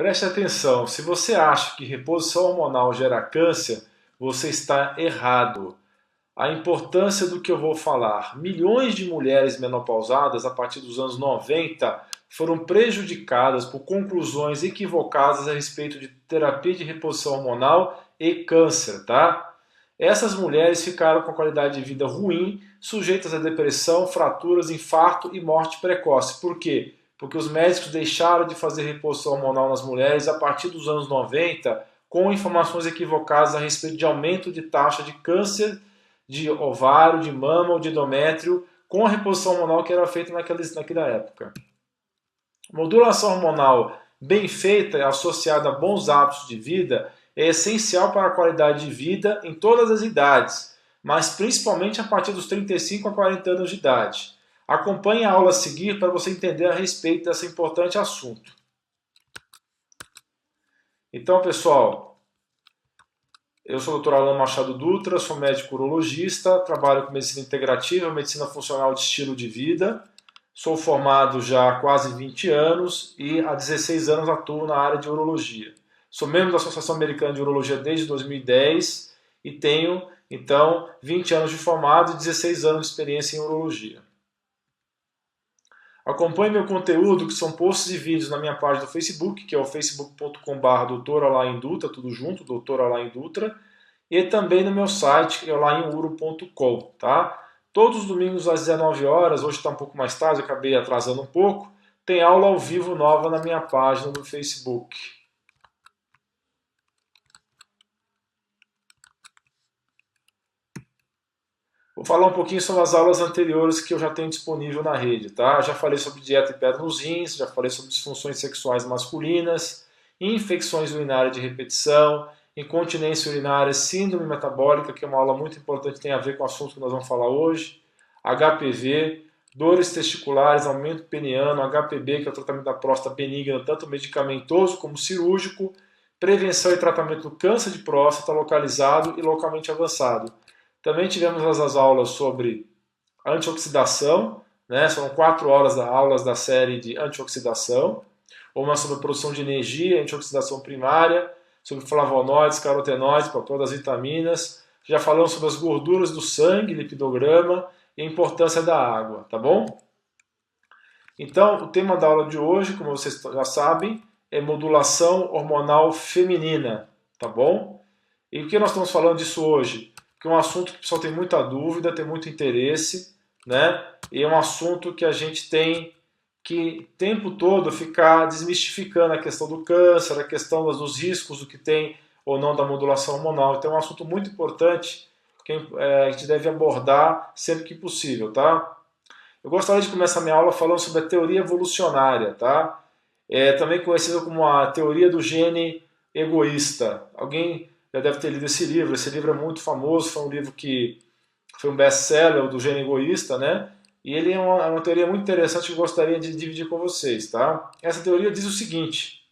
Preste atenção, se você acha que reposição hormonal gera câncer, você está errado. A importância do que eu vou falar. Milhões de mulheres menopausadas a partir dos anos 90 foram prejudicadas por conclusões equivocadas a respeito de terapia de reposição hormonal e câncer, tá? Essas mulheres ficaram com a qualidade de vida ruim, sujeitas a depressão, fraturas, infarto e morte precoce. Por quê? Porque os médicos deixaram de fazer reposição hormonal nas mulheres a partir dos anos 90 com informações equivocadas a respeito de aumento de taxa de câncer de ovário, de mama ou de endométrio com a reposição hormonal que era feita naquela época. Modulação hormonal bem feita e associada a bons hábitos de vida é essencial para a qualidade de vida em todas as idades, mas principalmente a partir dos 35 a 40 anos de idade. Acompanhe a aula a seguir para você entender a respeito desse importante assunto. Então, pessoal, eu sou o Dr. Alan Machado Dutra, sou médico urologista, trabalho com medicina integrativa, medicina funcional de estilo de vida. Sou formado já há quase 20 anos e há 16 anos atuo na área de urologia. Sou membro da Associação Americana de Urologia desde 2010 e tenho, então, 20 anos de formado e 16 anos de experiência em urologia. Acompanhe meu conteúdo, que são posts e vídeos na minha página do Facebook, que é o facebook.com/doutoralaindutra, tudo junto, Dr. Alain Dutra, e também no meu site, que é alainuro.com, tá? Todos os domingos às 19 horas, hoje está um pouco mais tarde, acabei atrasando um pouco, tem aula ao vivo nova na minha página do Facebook. Vou falar um pouquinho sobre as aulas anteriores que eu já tenho disponível na rede, tá? Já falei sobre dieta e pedra nos rins, já falei sobre disfunções sexuais masculinas, infecções urinárias de repetição, incontinência urinária, síndrome metabólica, que é uma aula muito importante, tem a ver com o assunto que nós vamos falar hoje, HPV, dores testiculares, aumento peniano, HPB, que é o tratamento da próstata benigna, tanto medicamentoso como cirúrgico, prevenção e tratamento do câncer de próstata localizado e localmente avançado. Também tivemos as aulas sobre antioxidação, né? São 4 aulas da série de antioxidação, uma sobre produção de energia, antioxidação primária, sobre flavonoides, carotenoides, papel das vitaminas. Já falamos sobre as gorduras do sangue, lipidograma e a importância da água, tá bom? Então, o tema da aula de hoje, como vocês já sabem, é modulação hormonal feminina, tá bom? E o que nós estamos falando disso hoje? Que é um assunto que o pessoal tem muita dúvida, tem muito interesse, né? E é um assunto que a gente tem que o tempo todo ficar desmistificando a questão do câncer, a questão dos riscos do que tem ou não da modulação hormonal. Então é um assunto muito importante que a gente deve abordar sempre que possível, tá? Eu gostaria de começar minha aula falando sobre a teoria evolucionária, tá? Também conhecida como a teoria do gene egoísta. Alguém já deve ter lido esse livro é muito famoso, foi um livro que foi um best-seller do gene egoísta, né? E ele é uma teoria muito interessante que eu gostaria de dividir com vocês, tá? Essa teoria diz o seguinte: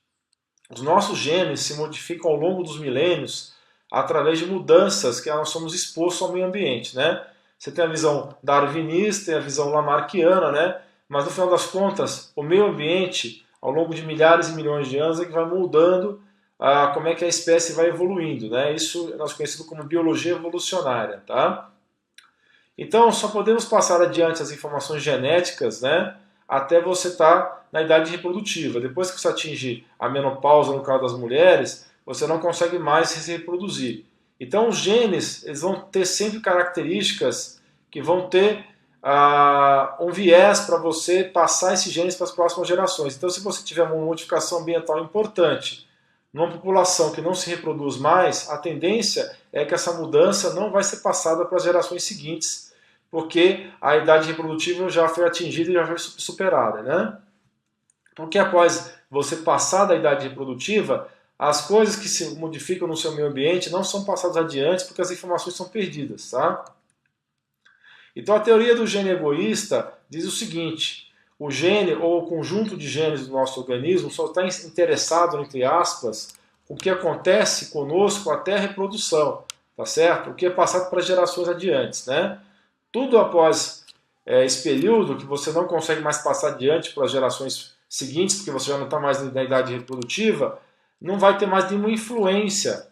os nossos genes se modificam ao longo dos milênios através de mudanças que nós somos expostos ao meio ambiente, né? Você tem a visão darwinista e a visão lamarckiana, né? Mas no final das contas, o meio ambiente, ao longo de milhares e milhões de anos, é que vai moldando como é que a espécie vai evoluindo, né? Isso nós conhecemos como biologia evolucionária, tá? Então, só podemos passar adiante as informações genéticas, né, até você estar na idade reprodutiva. Depois que você atinge a menopausa, no caso das mulheres, você não consegue mais se reproduzir. Então, os genes eles vão ter sempre características que vão ter um viés para você passar esses genes para as próximas gerações. Então, se você tiver uma modificação ambiental importante, numa população que não se reproduz mais, a tendência é que essa mudança não vai ser passada para as gerações seguintes, porque a idade reprodutiva já foi atingida e já foi superada, né? Porque após você passar da idade reprodutiva, as coisas que se modificam no seu meio ambiente não são passadas adiante porque as informações são perdidas, tá? Então a teoria do gene egoísta diz o seguinte: o gene ou o conjunto de genes do nosso organismo só está interessado, entre aspas, com o que acontece conosco até a reprodução, tá certo? O que é passado para gerações adiantes, né? Tudo após esse período que você não consegue mais passar adiante para as gerações seguintes, porque você já não está mais na idade reprodutiva, não vai ter mais nenhuma influência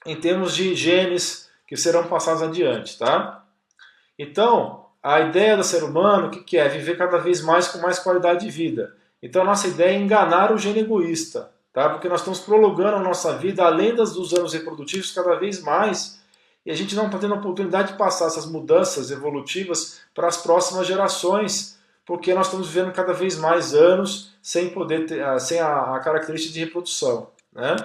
em termos de genes que serão passados adiante, tá? Então, a ideia do ser humano, o que é? Viver cada vez mais com mais qualidade de vida. Então, a nossa ideia é enganar o gene egoísta, tá? Porque nós estamos prolongando a nossa vida além dos anos reprodutivos cada vez mais, e a gente não está tendo a oportunidade de passar essas mudanças evolutivas para as próximas gerações, porque nós estamos vivendo cada vez mais anos sem poder ter, sem a característica de reprodução, né?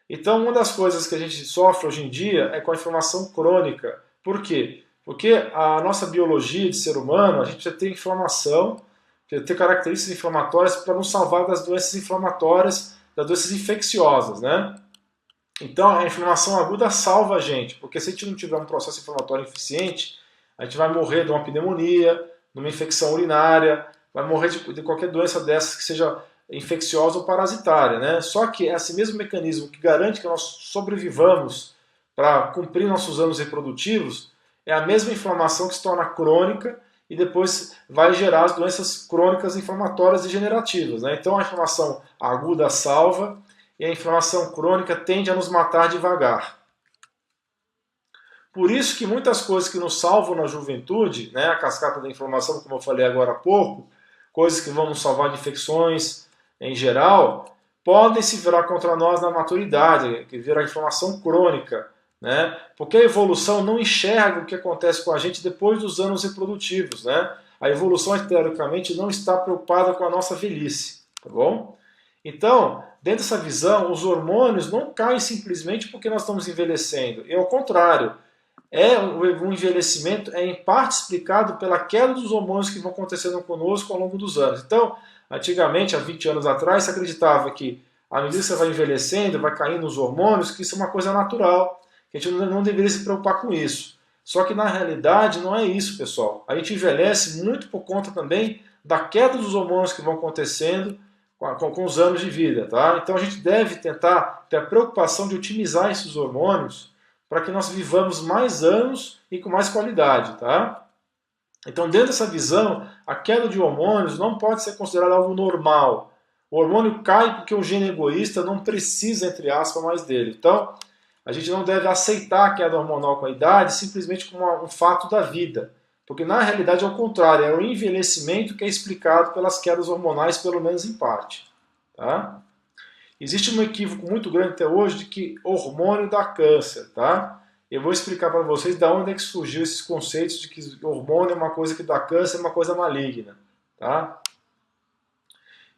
Então, uma das coisas que a gente sofre hoje em dia é com a inflamação crônica. Por quê? Porque a nossa biologia de ser humano, a gente precisa ter inflamação, precisa ter características inflamatórias para nos salvar das doenças inflamatórias, das doenças infecciosas, né? Então, a inflamação aguda salva a gente, porque se a gente não tiver um processo inflamatório eficiente, a gente vai morrer de uma pneumonia, de uma infecção urinária, vai morrer de qualquer doença dessas que seja infecciosa ou parasitária, né? Só que esse mesmo mecanismo que garante que nós sobrevivamos para cumprir nossos anos reprodutivos é a mesma inflamação que se torna crônica e depois vai gerar as doenças crônicas inflamatórias degenerativas, né? Então a inflamação aguda salva e a inflamação crônica tende a nos matar devagar. Por isso que muitas coisas que nos salvam na juventude, né, a cascata da inflamação, como eu falei agora há pouco, coisas que vão nos salvar de infecções em geral, podem se virar contra nós na maturidade, que vira inflamação crônica, né? Porque a evolução não enxerga o que acontece com a gente depois dos anos reprodutivos, né? A evolução, teoricamente, não está preocupada com a nossa velhice, tá bom? Então, dentro dessa visão, os hormônios não caem simplesmente porque nós estamos envelhecendo, e ao contrário, o envelhecimento é em parte explicado pela queda dos hormônios que vão acontecendo conosco ao longo dos anos. Então, antigamente, há 20 anos atrás, se acreditava que à medida que você vai envelhecendo, vai caindo os hormônios, que isso é uma coisa natural, que a gente não deveria se preocupar com isso. Só que na realidade não é isso, pessoal. A gente envelhece muito por conta também da queda dos hormônios que vão acontecendo com os anos de vida, tá? Então a gente deve tentar ter a preocupação de otimizar esses hormônios para que nós vivamos mais anos e com mais qualidade, tá? Então, dentro dessa visão, a queda de hormônios não pode ser considerada algo normal. O hormônio cai porque o gene egoísta não precisa, entre aspas, mais dele. Então, a gente não deve aceitar a queda hormonal com a idade simplesmente como um fato da vida. Porque, na realidade, é o contrário. É o envelhecimento que é explicado pelas quedas hormonais, pelo menos em parte, tá? Existe um equívoco muito grande até hoje de que hormônio dá câncer, tá? Eu vou explicar para vocês de onde é que surgiu esses conceitos de que hormônio é uma coisa que dá câncer, é uma coisa maligna, tá?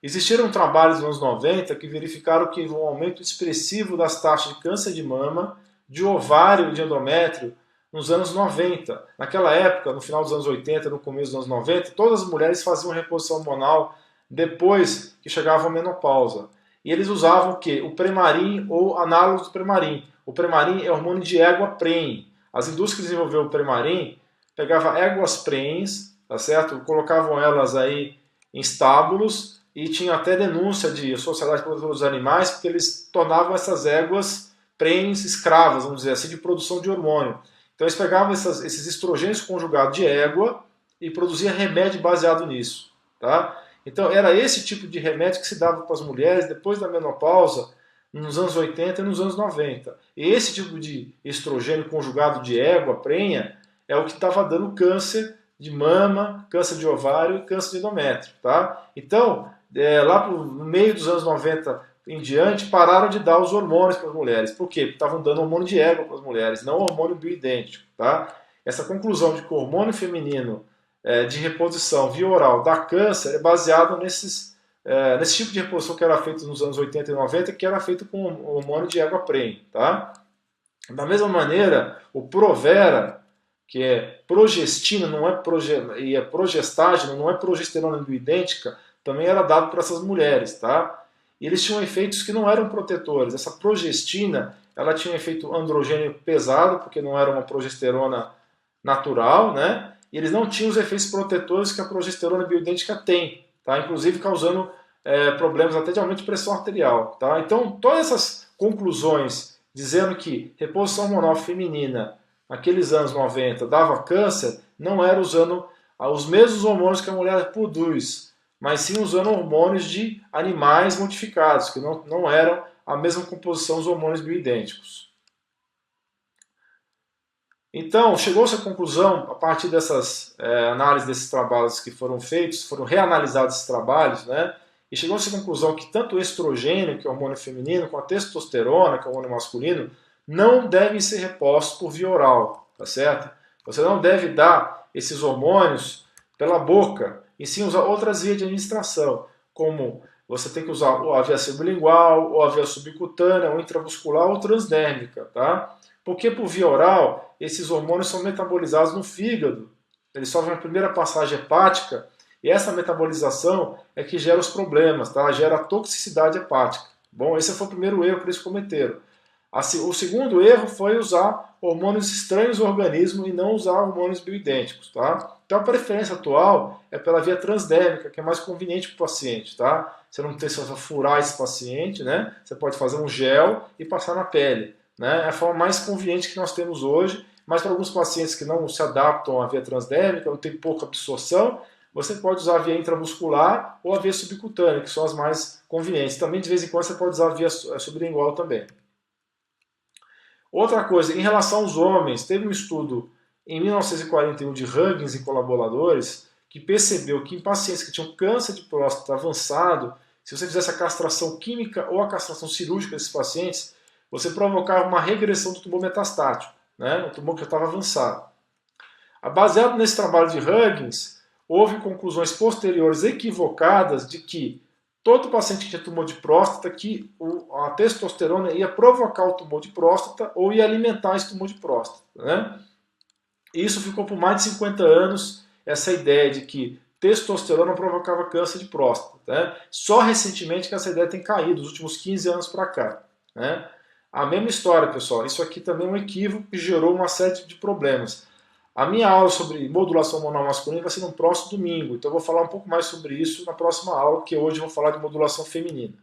Existiram trabalhos nos anos 90 que verificaram que houve um aumento expressivo das taxas de câncer de mama, de ovário e de endométrio nos anos 90. Naquela época, no final dos anos 80, no começo dos anos 90, todas as mulheres faziam reposição hormonal depois que chegavam à menopausa. E eles usavam o quê? O Premarin ou análogos do Premarin. O Premarin é hormônio de égua prenhe. As indústrias que desenvolveram o Premarin pegavam éguas prenhes, tá certo? Colocavam elas aí em estábulos e tinha até denúncia de Sociedade Protetora dos Animais porque eles tornavam essas éguas prenhes escravas, vamos dizer assim, de produção de hormônio. Então eles pegavam esses estrogênios conjugados de égua e produziam remédio baseado nisso, tá? Então era esse tipo de remédio que se dava para as mulheres depois da menopausa, nos anos 80 e nos anos 90. E esse tipo de estrogênio conjugado de égua, prenha, é o que estava dando câncer de mama, câncer de ovário e câncer de endométrio, tá? Então, lá no meio dos anos 90 em diante, pararam de dar os hormônios para as mulheres. Por quê? Porque estavam dando hormônio de égua para as mulheres, não hormônio bioidêntico, tá? Essa conclusão de que o hormônio feminino de reposição via oral dá câncer é baseado nesse tipo de reposição que era feito nos anos 80 e 90, que era feito com hormônio de égua prenhe, tá? Da mesma maneira, o Provera, que é progestina, e é progestágeno, não é progesterona bioidêntica, também era dado para essas mulheres, tá? E eles tinham efeitos que não eram protetores. Essa progestina, ela tinha um efeito androgênio pesado, porque não era uma progesterona natural, né? E eles não tinham os efeitos protetores que a progesterona bioidêntica tem, tá? Inclusive causando problemas até de aumento de pressão arterial, tá? Então, todas essas conclusões dizendo que reposição hormonal feminina naqueles anos 90 dava câncer, não era usando os mesmos hormônios que a mulher produz mas sim usando hormônios de animais modificados, que não eram a mesma composição dos hormônios bioidênticos. Então, chegou-se à conclusão, a partir dessas análises desses trabalhos que foram feitos, foram reanalisados esses trabalhos, né? E chegou-se à conclusão que tanto o estrogênio, que é o hormônio feminino, quanto a testosterona, que é o hormônio masculino, não devem ser repostos por via oral, tá certo? Você não deve dar esses hormônios pela boca, e sim usar outras vias de administração, como você tem que usar a via sublingual, ou a via subcutânea, ou intramuscular, ou transdérmica, tá? Porque por via oral, esses hormônios são metabolizados no fígado. Eles sofrem a primeira passagem hepática e essa metabolização é que gera os problemas, tá? Gera a toxicidade hepática. Bom, esse foi o primeiro erro que eles cometeram. O segundo erro foi usar hormônios estranhos ao organismo e não usar hormônios bioidênticos, tá? Então a preferência atual é pela via transdérmica, que é mais conveniente para o paciente, tá? Você não precisa furar esse paciente, né? Você pode fazer um gel e passar na pele. Né? É a forma mais conveniente que nós temos hoje, mas para alguns pacientes que não se adaptam à via transdérmica, ou tem pouca absorção, você pode usar a via intramuscular ou a via subcutânea, que são as mais convenientes. Também, de vez em quando, você pode usar a via sublingual também. Outra coisa, em relação aos homens, teve um estudo em 1941 de Huggins e colaboradores que percebeu que em pacientes que tinham câncer de próstata avançado, se você fizesse a castração química ou a castração cirúrgica desses pacientes, você provocava uma regressão do tumor metastático, né? O tumor que já estava avançado. Baseado nesse trabalho de Huggins, houve conclusões posteriores equivocadas de que todo paciente que tinha tumor de próstata, que a testosterona ia provocar o tumor de próstata ou ia alimentar esse tumor de próstata. Né? Isso ficou por mais de 50 anos, essa ideia de que testosterona provocava câncer de próstata. Né? Só recentemente que essa ideia tem caído, nos últimos 15 anos para cá. Né? A mesma história, pessoal. Isso aqui também é um equívoco que gerou uma série de problemas. A minha aula sobre modulação hormonal masculina vai ser no próximo domingo, então eu vou falar um pouco mais sobre isso na próxima aula, porque hoje eu vou falar de modulação feminina.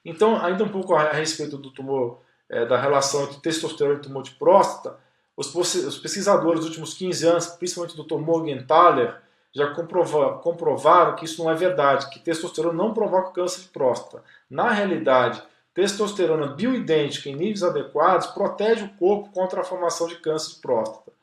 Então, ainda um pouco a respeito do tumor, da relação entre testosterona e tumor de próstata, os pesquisadores dos últimos 15 anos, principalmente o Dr. Morgenthaler, já comprovaram que isso não é verdade, que testosterona não provoca câncer de próstata. Na realidade, testosterona bioidêntica em níveis adequados protege o corpo contra a formação de câncer de próstata.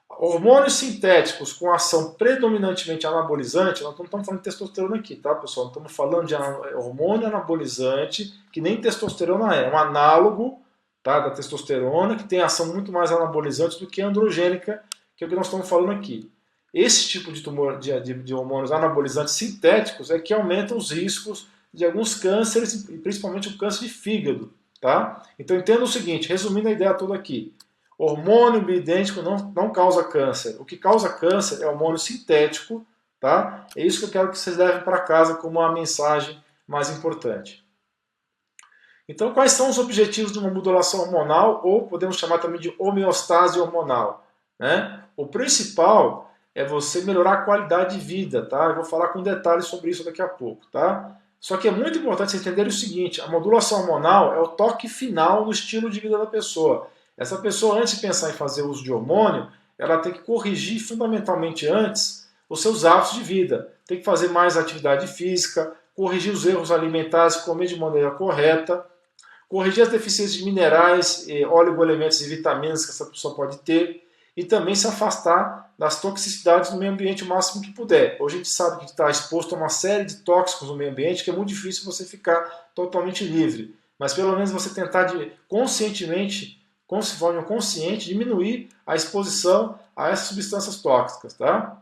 Hormônios sintéticos com ação predominantemente anabolizante, nós não estamos falando de testosterona aqui, tá, pessoal? Nós estamos falando de hormônio anabolizante, que nem testosterona é um análogo, tá, da testosterona, que tem ação muito mais anabolizante do que androgênica, que é o que nós estamos falando aqui. Esse tipo de tumor de hormônios anabolizantes sintéticos é que aumentam os riscos de alguns cânceres, e principalmente o câncer de fígado. Tá? Então entenda o seguinte, resumindo a ideia toda aqui. Hormônio bioidêntico não causa câncer. O que causa câncer é hormônio sintético. Tá? É isso que eu quero que vocês levem para casa como uma mensagem mais importante. Então quais são os objetivos de uma modulação hormonal, ou podemos chamar também de homeostase hormonal? Né? O principal é você melhorar a qualidade de vida. Tá? Eu vou falar com detalhes sobre isso daqui a pouco. Tá? Só que é muito importante vocês entenderem o seguinte, a modulação hormonal é o toque final no estilo de vida da pessoa. Essa pessoa, antes de pensar em fazer uso de hormônio, ela tem que corrigir fundamentalmente antes os seus hábitos de vida. Tem que fazer mais atividade física, corrigir os erros alimentares, comer de maneira correta, corrigir as deficiências de minerais, oligoelementos e vitaminas que essa pessoa pode ter, e também se afastar das toxicidades no meio ambiente o máximo que puder. Hoje a gente sabe que está exposto a uma série de tóxicos no meio ambiente que é muito difícil você ficar totalmente livre. Mas pelo menos você tentar conscientemente, com forma consciente, diminuir a exposição a essas substâncias tóxicas. Tá?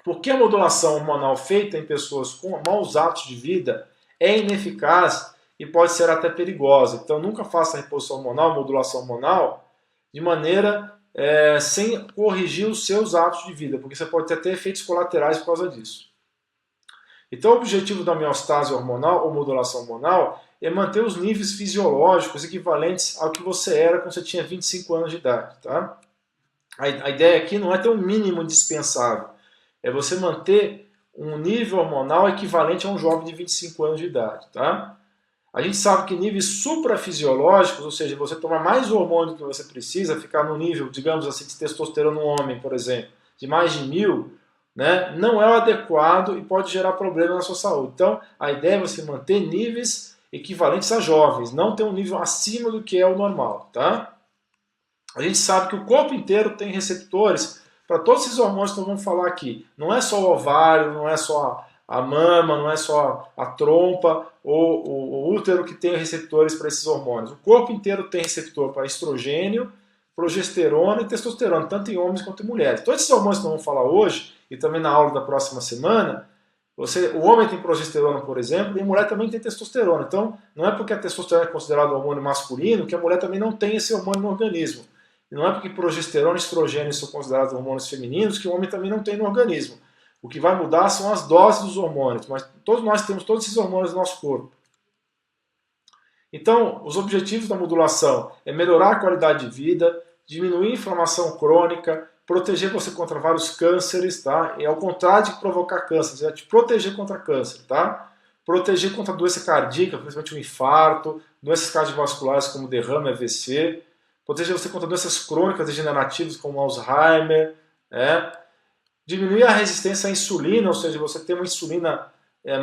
Porque a modulação hormonal feita em pessoas com maus hábitos de vida é ineficaz e pode ser até perigosa. Então nunca faça reposição hormonal, modulação hormonal, de maneira sem corrigir os seus hábitos de vida, porque você pode ter até efeitos colaterais por causa disso. Então o objetivo da homeostase hormonal ou modulação hormonal é manter os níveis fisiológicos equivalentes ao que você era quando você tinha 25 anos de idade. Tá? A ideia aqui não é ter um mínimo indispensável, é você manter um nível hormonal equivalente a um jovem de 25 anos de idade. Tá? A gente sabe que níveis suprafisiológicos, ou seja, você tomar mais hormônio do que você precisa, ficar no nível, digamos assim, de testosterona no homem, por exemplo, de mais de 1000, né, não é o adequado e pode gerar problema na sua saúde. Então, a ideia é você manter níveis equivalentes a jovens, não ter um nível acima do que é o normal, tá? A gente sabe que o corpo inteiro tem receptores para todos esses hormônios que nós vamos falar aqui. Não é só o ovário, não é só a mama, não é só a trompa ou o útero que tem receptores para esses hormônios. O corpo inteiro tem receptor para estrogênio, progesterona e testosterona, tanto em homens quanto em mulheres. Todos esses hormônios que nós vamos falar hoje, e também na aula da próxima semana, o homem tem progesterona, por exemplo, e a mulher também tem testosterona. Então, não é porque a testosterona é considerado um hormônio masculino que a mulher também não tem esse hormônio no organismo. E não é porque progesterona e estrogênio são considerados hormônios femininos que o homem também não tem no organismo. O que vai mudar são as doses dos hormônios, mas todos nós temos todos esses hormônios no nosso corpo. Então, os objetivos da modulação é melhorar a qualidade de vida, diminuir a inflamação crônica, proteger você contra vários cânceres, tá? E ao contrário de provocar câncer, é te proteger contra câncer, tá? Proteger contra doença cardíaca, principalmente um infarto, doenças cardiovasculares como derrame, AVC, proteger você contra doenças crônicas degenerativas como Alzheimer, diminuir a resistência à insulina, ou seja, você ter uma insulina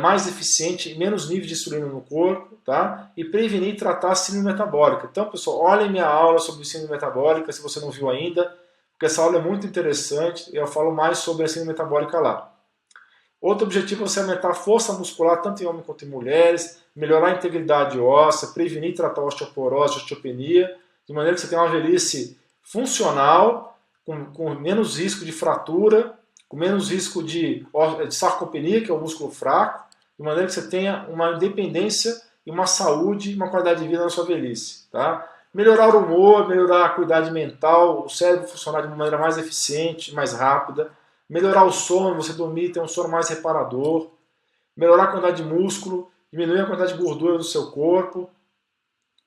mais eficiente e menos nível de insulina no corpo, tá? E prevenir e tratar a síndrome metabólica. Então, pessoal, olhem minha aula sobre síndrome metabólica, se você não viu ainda, porque essa aula é muito interessante e eu falo mais sobre a síndrome metabólica lá. Outro objetivo é você aumentar a força muscular, tanto em homens quanto em mulheres, melhorar a integridade óssea, prevenir e tratar a osteoporose, a osteopenia, de maneira que você tenha uma velhice funcional, com menos risco de fratura, com menos risco de sarcopenia, que é o músculo fraco, de maneira que você tenha uma independência e uma saúde e uma qualidade de vida na sua velhice. Tá? Melhorar o humor, melhorar a qualidade mental, o cérebro funcionar de uma maneira mais eficiente, mais rápida, melhorar o sono, você dormir, ter um sono mais reparador, melhorar a quantidade de músculo, diminuir a quantidade de gordura do seu corpo,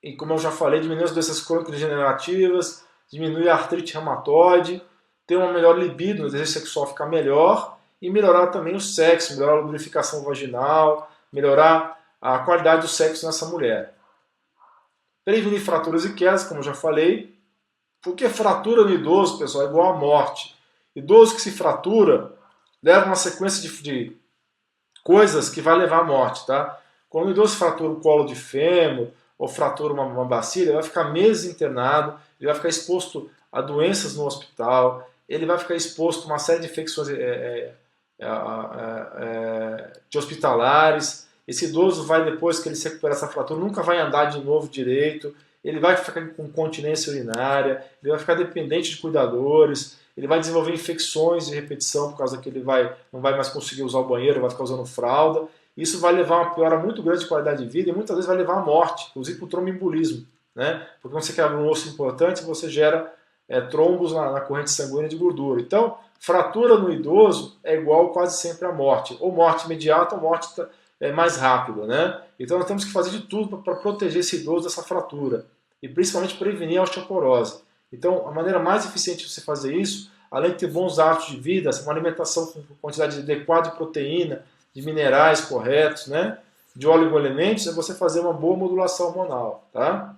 e como eu já falei, diminuir as doenças crônicas degenerativas, diminuir a artrite reumatoide, ter uma melhor libido, o desejo sexual ficar melhor, e melhorar também o sexo, melhorar a lubrificação vaginal, melhorar a qualidade do sexo nessa mulher. Prevenir fraturas e quedas, como eu já falei, porque fratura no idoso, pessoal, é igual à morte. Idoso que se fratura leva uma sequência de coisas que vai levar à morte, tá? Quando o idoso fratura o colo de fêmur ou fratura uma bacia, ele vai ficar meses internado, ele vai ficar exposto a doenças no hospital, ele vai ficar exposto a uma série de infecções de hospitalares. Esse idoso vai, depois que ele se recuperar essa fratura, nunca vai andar de novo direito, ele vai ficar com continência urinária, ele vai ficar dependente de cuidadores, ele vai desenvolver infecções de repetição por causa que ele não vai mais conseguir usar o banheiro, vai ficar usando fralda. Isso vai levar a uma piora muito grande de qualidade de vida e muitas vezes vai levar à morte, inclusive por tromboembolismo, né? Porque quando você quebra um osso importante, você gera trombos na corrente sanguínea de gordura. Então, fratura no idoso é igual quase sempre à morte, ou morte imediata ou morte mais rápida, né? Então nós temos que fazer de tudo para proteger esse idoso dessa fratura e principalmente prevenir a osteoporose. Então, a maneira mais eficiente de você fazer isso, além de ter bons hábitos de vida, uma alimentação com quantidade adequada de proteína, de minerais corretos, né, de oligoelementos, é você fazer uma boa modulação hormonal, tá?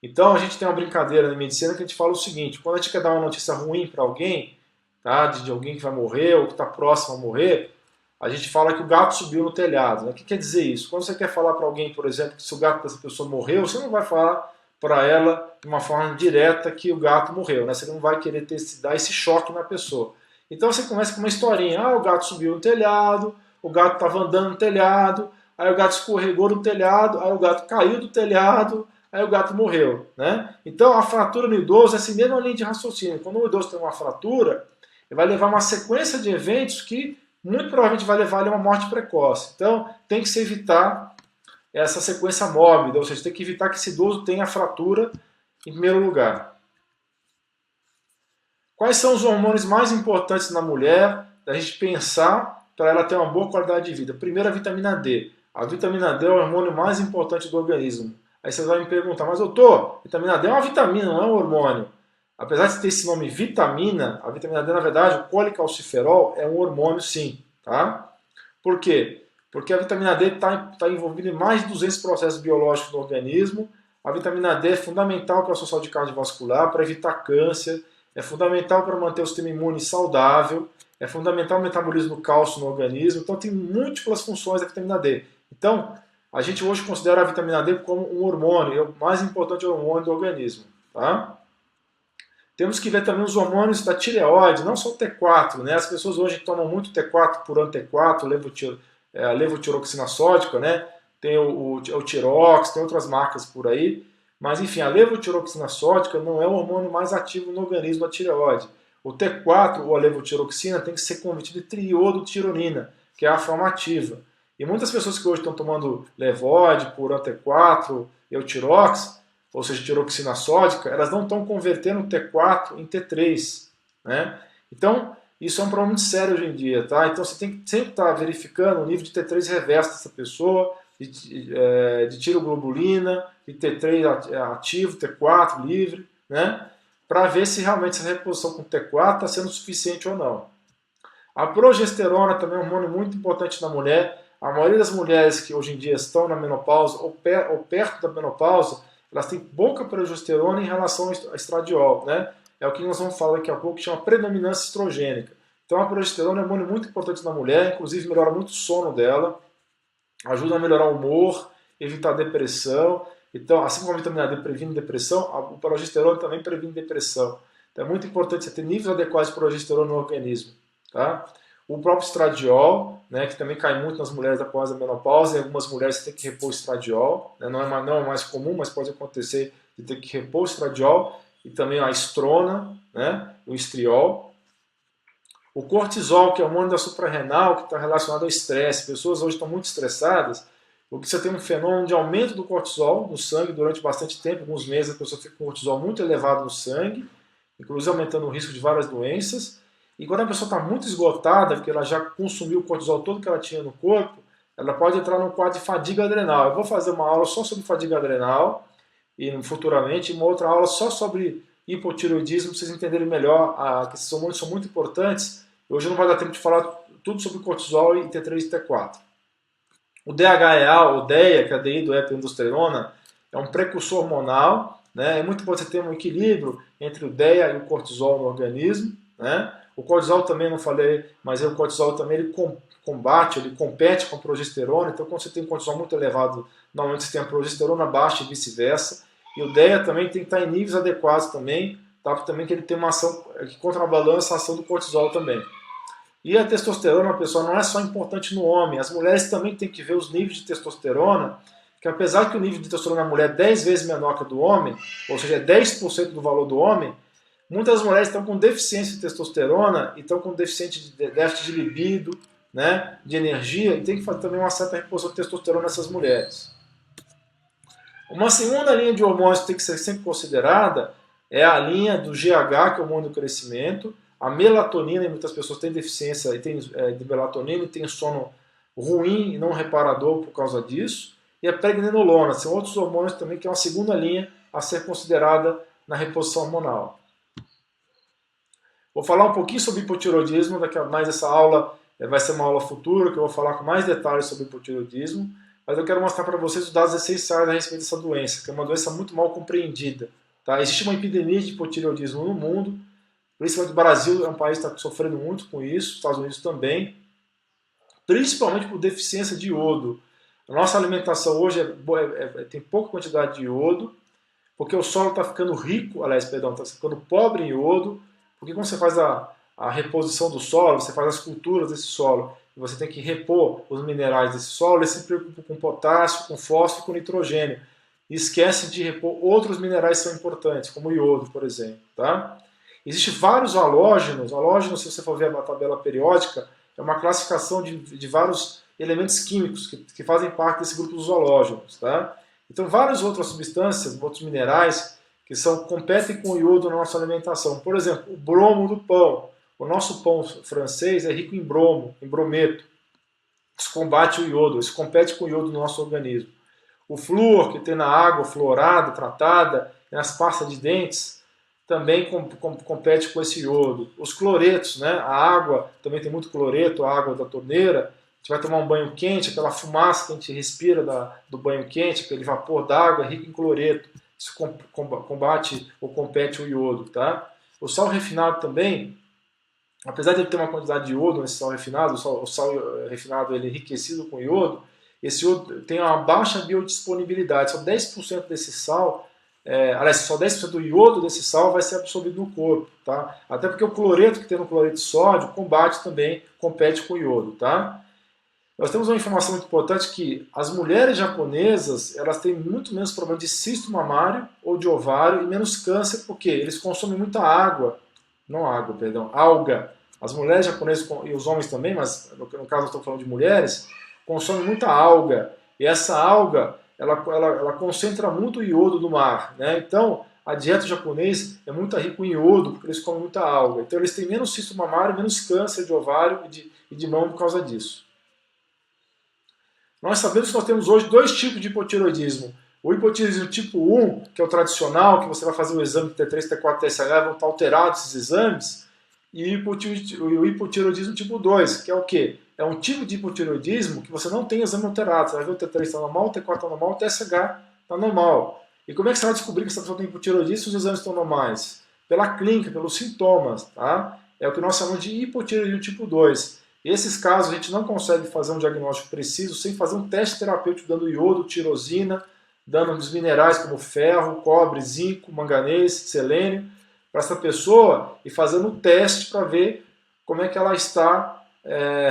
Então, a gente tem uma brincadeira na medicina que a gente fala o seguinte: quando a gente quer dar uma notícia ruim para alguém, tá, de alguém que vai morrer ou que está próximo a morrer, a gente fala que o gato subiu no telhado, né? O que quer dizer isso? Quando você quer falar para alguém, por exemplo, que se o gato dessa pessoa morreu, você não vai falar para ela de uma forma direta que o gato morreu, né? Você não vai querer dar esse choque na pessoa. Então você começa com uma historinha: o gato subiu no telhado, o gato estava andando no telhado, aí o gato escorregou no telhado, aí o gato caiu do telhado, aí o gato morreu, né? Então a fratura no idoso é essa mesma linha de raciocínio. Quando o idoso tem uma fratura, ele vai levar uma sequência de eventos que muito provavelmente vai levar ele a uma morte precoce. Então tem que se evitar essa sequência mórbida, ou seja, tem que evitar que esse idoso tenha fratura em primeiro lugar. Quais são os hormônios mais importantes na mulher, da gente pensar para ela ter uma boa qualidade de vida? Primeiro, a vitamina D. A vitamina D é o hormônio mais importante do organismo. Aí você vai me perguntar: mas doutor, vitamina D é uma vitamina, não é um hormônio. Apesar de ter esse nome vitamina, a vitamina D, na verdade, o colecalciferol é um hormônio sim, tá? Por quê? Porque a vitamina D está envolvida em mais de 200 processos biológicos do organismo. A vitamina D é fundamental para a sua saúde cardiovascular, para evitar câncer, é fundamental para manter o sistema imune saudável, é fundamental o metabolismo do cálcio no organismo, então tem múltiplas funções da vitamina D. Então, a gente hoje considera a vitamina D como um hormônio, é o mais importante hormônio do organismo. Tá? Temos que ver também os hormônios da tireoide, não só o T4. Né? As pessoas hoje tomam muito T4 por ano T4, levotiroxina sódica, né? Tem o Tirox, tem outras marcas por aí. Mas, enfim, a levotiroxina sódica não é o hormônio mais ativo no organismo da tireoide. O T4, ou a levotiroxina, tem que ser convertido em triiodotironina, que é a forma ativa. E muitas pessoas que hoje estão tomando Levoide, Puran T4, Eutirox, ou seja, tiroxina sódica, elas não estão convertendo o T4 em T3. Né? Então, isso é um problema muito sério hoje em dia. Tá? Então, você tem que sempre estar verificando o nível de T3 reverso dessa pessoa, de tiroglobulina, de T3 ativo, T4 livre, né? Para ver se realmente essa reposição com T4 está sendo suficiente ou não. A progesterona também é um hormônio muito importante na mulher. A maioria das mulheres que hoje em dia estão na menopausa ou perto da menopausa, elas têm pouca progesterona em relação ao estradiol, né? É o que nós vamos falar daqui a pouco, que chama predominância estrogênica. Então a progesterona é um hormônio muito importante na mulher, inclusive melhora muito o sono dela, ajuda a melhorar o humor, evitar depressão. Então, assim como a vitamina D previne depressão, o progesterona também previne depressão. Então é muito importante você ter níveis adequados de progesterona no organismo. Tá? O próprio estradiol, né, que também cai muito nas mulheres após a menopausa, em algumas mulheres você tem que repor o estradiol, né, não é mais comum, mas pode acontecer de ter que repor o estradiol, e também a estrona, né, o estriol. O cortisol, que é o hormônio da suprarrenal, que está relacionado ao estresse. Pessoas hoje estão muito estressadas, o que você tem um fenômeno de aumento do cortisol no sangue durante bastante tempo, alguns meses a pessoa fica com cortisol muito elevado no sangue, inclusive aumentando o risco de várias doenças. E quando a pessoa está muito esgotada, porque ela já consumiu o cortisol todo que ela tinha no corpo, ela pode entrar num quadro de fadiga adrenal. Eu vou fazer uma aula só sobre fadiga adrenal, e futuramente uma outra aula só sobre hipotireoidismo, para vocês entenderem melhor, que esses hormônios são muito importantes. Hoje não vai dar tempo de falar tudo sobre cortisol e T3 e T4. O DHEA, ou DEA, que é a dehidroepiandrosterona, é um precursor hormonal. Né? É muito importante você ter um equilíbrio entre o DEA e o cortisol no organismo. Né? O cortisol também, não falei, mas o cortisol também ele compete com a progesterona. Então, quando você tem um cortisol muito elevado, normalmente você tem a progesterona baixa e vice-versa. E o DEA também tem que estar em níveis adequados também, tá? Também que ele tem uma ação que contrabalança a ação do cortisol também. E a testosterona, pessoal, não é só importante no homem. As mulheres também têm que ver os níveis de testosterona, que apesar que o nível de testosterona na mulher é 10 vezes menor que o do homem, ou seja, é 10% do valor do homem, muitas mulheres estão com deficiência de testosterona e estão com déficit de libido, né, de energia, e tem que fazer também uma certa reposição de testosterona nessas mulheres. Uma segunda linha de hormônios que tem que ser sempre considerada é a linha do GH, que é o hormônio do crescimento, a melatonina, e muitas pessoas têm deficiência de melatonina e têm sono ruim e não reparador por causa disso, e a pregnenolona, são outros hormônios também que é uma segunda linha a ser considerada na reposição hormonal. Vou falar um pouquinho sobre hipotireoidismo, daqui a mais essa aula vai ser uma aula futura, que eu vou falar com mais detalhes sobre hipotireoidismo, mas eu quero mostrar para vocês os dados essenciais a respeito dessa doença, que é uma doença muito mal compreendida. Tá? Existe uma epidemia de hipotireoidismo no mundo, principalmente o Brasil é um país que está sofrendo muito com isso, os Estados Unidos também, principalmente por deficiência de iodo. A nossa alimentação hoje tem pouca quantidade de iodo, porque o solo está ficando rico, está ficando pobre em iodo, porque quando você faz a reposição do solo, você faz as culturas desse solo, e você tem que repor os minerais desse solo, ele se preocupa com potássio, com fósforo e com nitrogênio. E esquece de repor outros minerais que são importantes, como o iodo, por exemplo. Tá? Existem vários halógenos. Halógenos, se você for ver a tabela periódica, é uma classificação de vários elementos químicos que fazem parte desse grupo dos halógenos. Tá? Então, várias outras substâncias, outros minerais, que competem com o iodo na nossa alimentação. Por exemplo, o bromo do pão. O nosso pão francês é rico em bromo, em brometo. Isso combate o iodo, isso compete com o iodo no nosso organismo. O flúor, que tem na água fluorada, tratada, nas pastas de dentes, também compete com esse iodo. Os cloretos, né? A água também tem muito cloreto, a água da torneira. A gente vai tomar um banho quente, aquela fumaça que a gente respira do banho quente, aquele vapor d'água é rico em cloreto. Isso combate ou compete o iodo. Tá? O sal refinado também apesar de ele ter uma quantidade de iodo nesse sal refinado, o sal refinado ele é enriquecido com iodo, esse iodo tem uma baixa biodisponibilidade, só 10% desse sal, aliás, só 10% do iodo desse sal vai ser absorvido no corpo, tá? Até porque o cloreto que tem no cloreto de sódio combate também, compete com o iodo, tá? Nós temos uma informação muito importante que as mulheres japonesas, elas têm muito menos problema de cisto mamário ou de ovário e menos câncer, porque eles consomem muita água, não água, perdão, alga. As mulheres japonesas e os homens também, mas no caso eu estou falando de mulheres, consomem muita alga. E essa alga, ela concentra muito o iodo do mar, né? Então, a dieta japonesa é muito rica em iodo, porque eles comem muita alga. Então, eles têm menos cisto mamário, menos câncer de ovário e de mama por causa disso. Nós sabemos que nós temos hoje dois tipos de hipotiroidismo. O hipotiroidismo tipo 1, que é o tradicional, que você vai fazer o exame de T3, T4, TSH, vão estar alterados esses exames, e o hipotiroidismo tipo 2, que é o quê? É um tipo de hipotiroidismo que você não tem exame alterado. Você vai ver o T3 está normal, o T4 está normal, o TSH está normal. E como é que você vai descobrir que essa pessoa tem hipotiroidismo se os exames estão normais? Pela clínica, pelos sintomas, tá? É o que nós chamamos de hipotiroidismo tipo 2. Esses casos a gente não consegue fazer um diagnóstico preciso sem fazer um teste terapêutico dando iodo, tirosina, dando os minerais como ferro, cobre, zinco, manganês, selênio para essa pessoa e fazendo um teste para ver como é que ela está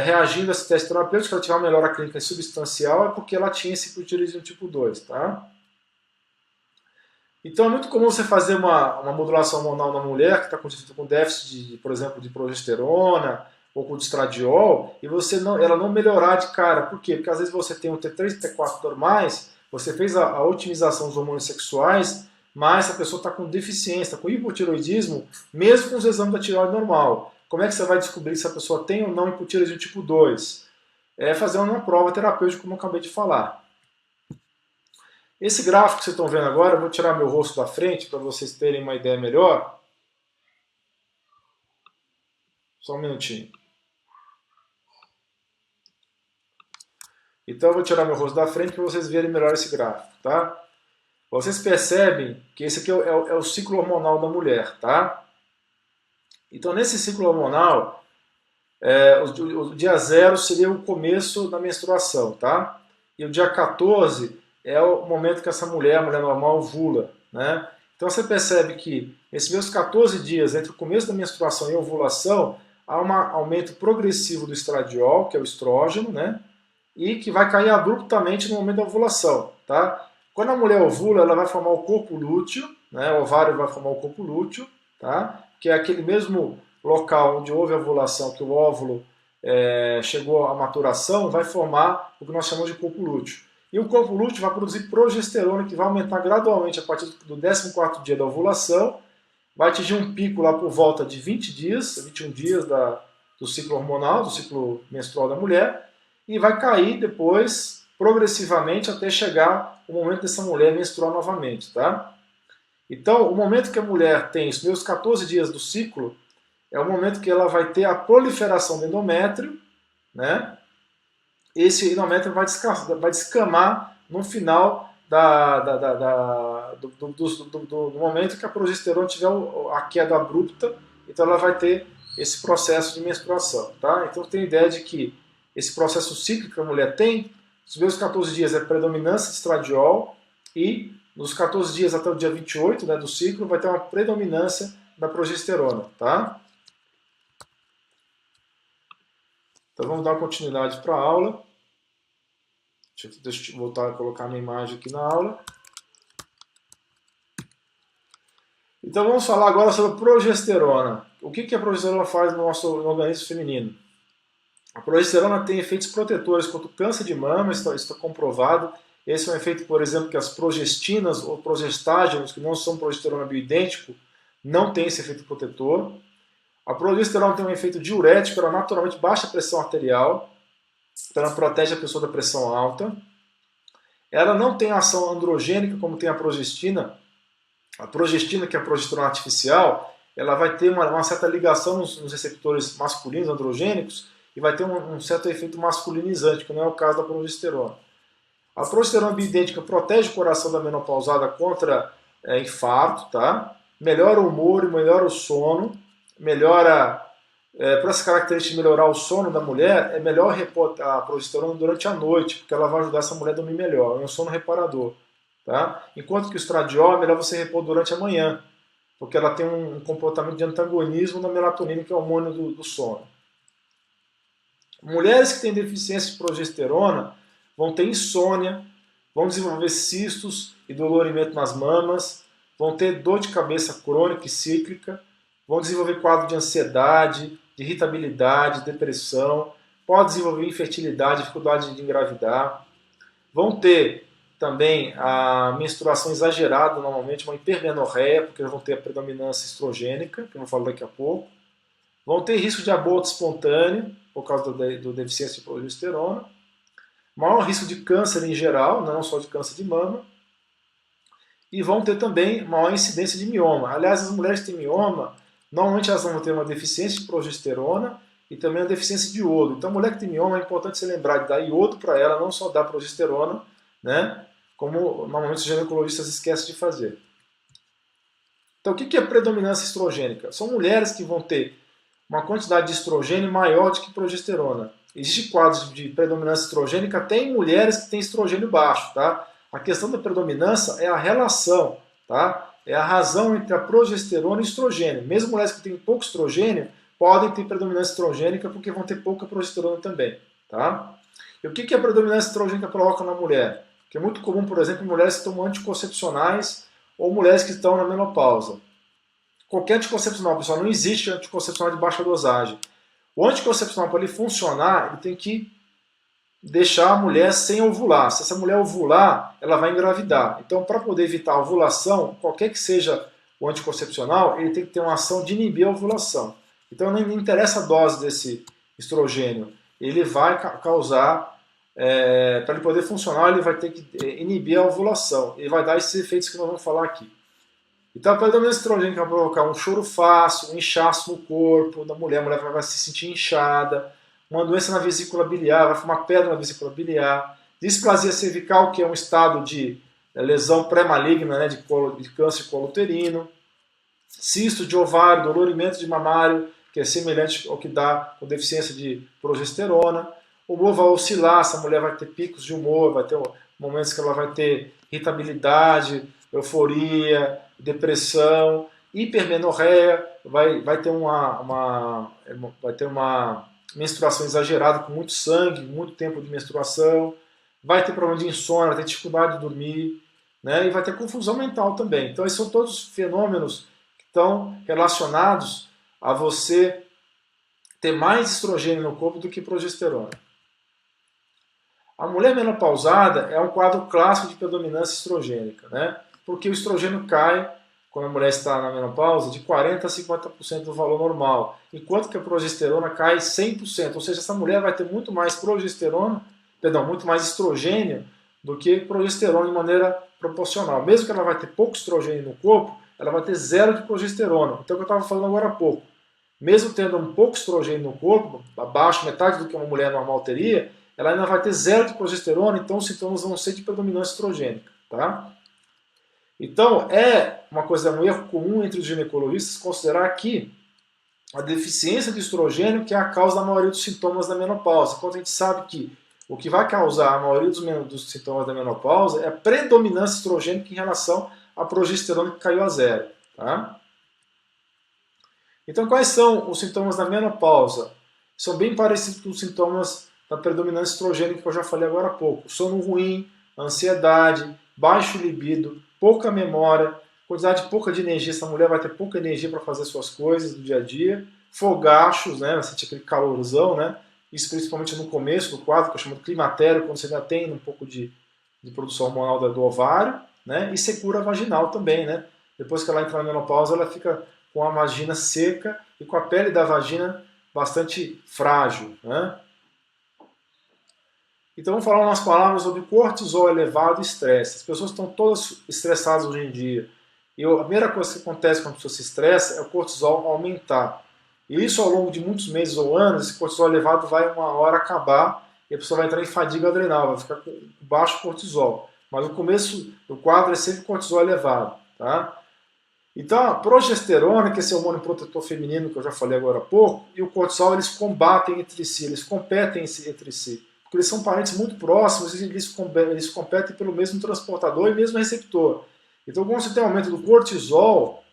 reagindo a esse teste terapêutico. Se ela tiver uma melhora clínica substancial é porque ela tinha esse hipotiroidismo tipo 2, tá? Então é muito comum você fazer uma modulação hormonal na mulher que está com déficit, por exemplo, de progesterona ou com estradiol, e ela não melhorar de cara. Por quê? Porque às vezes você tem um T3 e T4 normais, você fez a otimização dos hormônios sexuais, mas a pessoa está com deficiência, está com hipotiroidismo, mesmo com os exames da tireoide normal. Como é que você vai descobrir se a pessoa tem ou não hipotiroidismo tipo 2? É fazer uma prova terapêutica, como eu acabei de falar. Esse gráfico que vocês estão vendo agora, eu vou tirar meu rosto da frente para vocês terem uma ideia melhor. Só um minutinho. Então eu vou tirar meu rosto da frente para vocês verem melhor esse gráfico, tá? Vocês percebem que esse aqui é o ciclo hormonal da mulher, tá? Então nesse ciclo hormonal, o dia 0 seria o começo da menstruação, tá? E o dia 14 é o momento que essa mulher, a mulher normal, ovula, né? Então você percebe que nesses meus 14 dias, entre o começo da menstruação e a ovulação, há um aumento progressivo do estradiol, que é o estrógeno, né? E que vai cair abruptamente no momento da ovulação, tá? Quando a mulher ovula, ela vai formar o corpo lúteo, né? O ovário vai formar o corpo lúteo, tá? Que é aquele mesmo local onde houve a ovulação, que o óvulo chegou à maturação, vai formar o que nós chamamos de corpo lúteo. E o corpo lúteo vai produzir progesterona, que vai aumentar gradualmente a partir do 14º dia da ovulação, vai atingir um pico lá por volta de 20 dias, 21 dias do ciclo hormonal, do ciclo menstrual da mulher, e vai cair depois, progressivamente, até chegar o momento dessa mulher menstruar novamente, tá? Então, o momento que a mulher tem os primeiros 14 dias do ciclo, é o momento que ela vai ter a proliferação do endométrio, né? Esse endométrio vai descamar no final do momento que a progesterona tiver a queda abrupta, então ela vai ter esse processo de menstruação, tá? Então tem a ideia de que esse processo cíclico que a mulher tem, os primeiros 14 dias é predominância de estradiol e nos 14 dias até o dia 28, né, do ciclo vai ter uma predominância da progesterona, tá? Então vamos dar continuidade para a aula. Deixa eu voltar a colocar a minha imagem aqui na aula. Então vamos falar agora sobre progesterona. O que a progesterona faz no nosso organismo feminino? A progesterona tem efeitos protetores contra o câncer de mama, isso está comprovado. Esse é um efeito, por exemplo, que as progestinas ou progestágenos, que não são progesterona bioidêntico, não tem esse efeito protetor. A progesterona tem um efeito diurético, ela naturalmente baixa a pressão arterial, então ela protege a pessoa da pressão alta. Ela não tem ação androgênica como tem a progestina. A progestina, que é a progesterona artificial, ela vai ter uma certa ligação nos receptores masculinos androgênicos e vai ter um certo efeito masculinizante, que não é o caso da progesterona. A progesterona bioidêntica protege o coração da menopausada contra infarto, tá? Melhora o humor, melhora o sono, melhora Por essa característica de melhorar o sono da mulher, é melhor repor a progesterona durante a noite, porque ela vai ajudar essa mulher a dormir melhor. É um sono reparador. Tá? Enquanto que o estradiol é melhor você repor durante a manhã, porque ela tem um comportamento de antagonismo da melatonina, que é o hormônio do sono. Mulheres que têm deficiência de progesterona vão ter insônia, vão desenvolver cistos e dolorimento nas mamas, vão ter dor de cabeça crônica e cíclica, vão desenvolver quadro de ansiedade, de irritabilidade, depressão, pode desenvolver infertilidade, dificuldade de engravidar, vão ter também a menstruação exagerada, normalmente uma hipermenorreia, porque vão ter a predominância estrogênica, que eu vou falar daqui a pouco, vão ter risco de aborto espontâneo, por causa do deficiência de progesterona, maior risco de câncer em geral, não só de câncer de mama, e vão ter também maior incidência de mioma. Aliás, as mulheres que têm mioma, normalmente elas vão ter uma deficiência de progesterona e também uma deficiência de iodo. Então, a mulher que tem mioma, é importante você lembrar de dar iodo para ela, não só dar progesterona, né? Como normalmente os ginecologistas esquecem de fazer. Então, o que é predominância estrogênica? São mulheres que vão ter uma quantidade de estrogênio maior do que progesterona. Existem quadros de predominância estrogênica até em mulheres que têm estrogênio baixo, tá? A questão da predominância é a relação, tá? É a razão entre a progesterona e o estrogênio. Mesmo mulheres que têm pouco estrogênio podem ter predominância estrogênica porque vão ter pouca progesterona também, tá? E o que a predominância estrogênica provoca na mulher? Que é muito comum, por exemplo, em mulheres que tomam anticoncepcionais ou mulheres que estão na menopausa. Qualquer anticoncepcional, pessoal, não existe anticoncepcional de baixa dosagem. O anticoncepcional, para ele funcionar, ele tem que deixar a mulher sem ovular. Se essa mulher ovular, ela vai engravidar. Então, para poder evitar a ovulação, qualquer que seja o anticoncepcional, ele tem que ter uma ação de inibir a ovulação. Então, não interessa a dose desse estrogênio. Ele vai causar, para ele poder funcionar, ele vai ter que inibir a ovulação. Ele vai dar esses efeitos que nós vamos falar aqui. Então, a predominância estrogênica vai provocar um choro fácil, um inchaço no corpo da mulher, a mulher vai se sentir inchada, uma doença na vesícula biliar, vai formar pedra na vesícula biliar, displasia cervical, que é um estado de lesão pré-maligna, né, de câncer de colo uterino, cisto de ovário, dolorimento de mamário, que é semelhante ao que dá com deficiência de progesterona. O humor vai oscilar, essa mulher vai ter picos de humor, vai ter momentos que ela vai ter irritabilidade, euforia, depressão, hipermenorreia, vai ter uma menstruação exagerada com muito sangue, muito tempo de menstruação, vai ter problema de insônia, vai ter dificuldade de dormir, né, e vai ter confusão mental também. Então, esses são todos fenômenos que estão relacionados a você ter mais estrogênio no corpo do que progesterona. A mulher menopausada é um quadro clássico de predominância estrogênica, né? Porque o estrogênio cai, quando a mulher está na menopausa, de 40% a 50% do valor normal, enquanto que a progesterona cai 100%, ou seja, essa mulher vai ter muito mais muito mais estrogênio do que progesterona de maneira proporcional. Mesmo que ela vai ter pouco estrogênio no corpo, ela vai ter zero de progesterona. Então, o que eu estava falando agora há pouco, mesmo tendo um pouco estrogênio no corpo, abaixo, metade do que uma mulher normal teria, ela ainda vai ter zero de progesterona, então os sintomas vão ser de predominância estrogênica, tá? Então, é um erro comum entre os ginecologistas considerar que a deficiência de estrogênio que é a causa da maioria dos sintomas da menopausa, enquanto a gente sabe que o que vai causar a maioria dos sintomas da menopausa é a predominância estrogênica em relação à progesterona que caiu a zero, tá? Então, quais são os sintomas da menopausa? São bem parecidos com os sintomas da predominância estrogênica que eu já falei agora há pouco. Sono ruim, ansiedade, baixo libido, pouca memória, quantidade pouca de energia. Essa mulher vai ter pouca energia para fazer suas coisas do dia a dia. Fogachos, né? Vai sentir aquele calorzão, né? Isso principalmente no começo do quadro, que eu chamo de climatério, quando você ainda tem um pouco de produção hormonal do ovário, né? E secura vaginal também, né? Depois que ela entra na menopausa, ela fica com a vagina seca e com a pele da vagina bastante frágil, né? Então vamos falar umas palavras sobre cortisol elevado e estresse. As pessoas estão todas estressadas hoje em dia. E a primeira coisa que acontece quando a pessoa se estressa é o cortisol aumentar. E isso ao longo de muitos meses ou anos, esse cortisol elevado vai uma hora acabar e a pessoa vai entrar em fadiga adrenal, vai ficar com baixo cortisol. Mas no começo do quadro é sempre cortisol elevado, tá? Então, a progesterona, que é esse hormônio protetor feminino que eu já falei agora há pouco, e o cortisol, eles combatem entre si, eles competem entre si. Porque eles são parentes muito próximos e eles competem pelo mesmo transportador e mesmo receptor. Então, quando você tem aumento do cortisol,